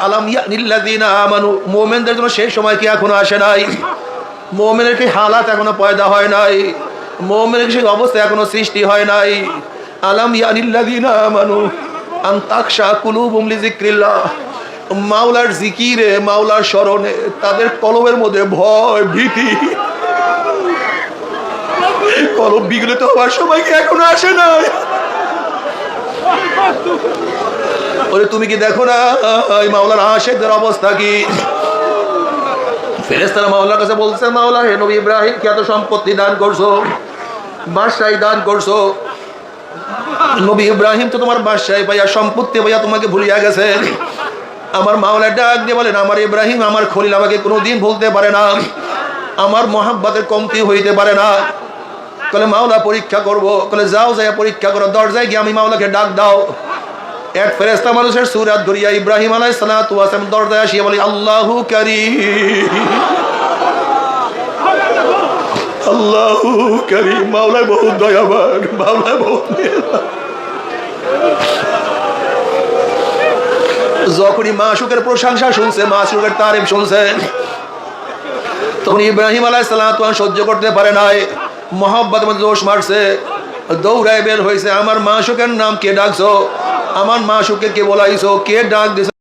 আলাম ইয়ানিল্লাযিনা আমানু, মুমিনদের জন্য সেই সময় কি এখনো আসে নাই? মুমিনের কি হালাত এখনো পয়দা হয় নাই? মুমিনের সেই অবস্থা এখনো সৃষ্টি হয় নাই? আলাম ইয়ানিল্লাযিনা আমানু আন তাখশা কুলুবুহুম লিযিকরিল্লাহ, মাওলার জিকিরে, মাওলার স্মরণে তাদের কলবের মধ্যে ভয় ভীতি, কলব বিগলিত হওয়ার সময় কি এখনো আসে নাই? ওরে তুমি কি দেখো না এই মাওলার আশিকদের অবস্থা কি? ফেরেশতারা মাওলার কাছে বলছে, মাওলা হে নবী ইব্রাহিম কে এত সম্পত্তি দান করছো, বাদশাহী দান করছো, নবী ইব্রাহিম তো তোমার বাদশাহী পাইয়া সম্পত্তি পাইয়া তোমাকে ভুলিয়া গেছে। আমার মাওলা ডাক দিয়ে বলেন, আমার ইব্রাহিম আমার খলিল আমাকে কোনোদিন ভুলতে পারে না, আমার মহাব্বতের কমতি হইতে পারে না। কলে মাওলা পরীক্ষা করবো, কলে যাও যাই পরীক্ষা করো, দরজায় গিয়ে আমি মাওলাকে ডাক দাও। এক ফেরেশতা মানুষের সুরাত ধরিয়া ইব্রাহিম আলাইহিস সালাতু ওয়াস সালাম দরজায় আসিয়া বলে, আল্লাহু কারীম, আল্লাহু কারীম, মাওলা বহুত দয়াবান, মাওলা বহুত মেহেরবান। যখনই মাশউকের প্রশংসা শুনছে, মাশউকের তারিফ শুনছে, তখন ইব্রাহিম আলাইহিস সালাতু ওয়াস সহ্য করতে পারে নাই, মহব্বতের মধ্যে জোশ মারছে, দৌড়ায় বের হয়েছে। আমার মাশউকের নাম কে ডাকছো? আমার মাশউককে কে বলাইছো? কে ডাক দিছে?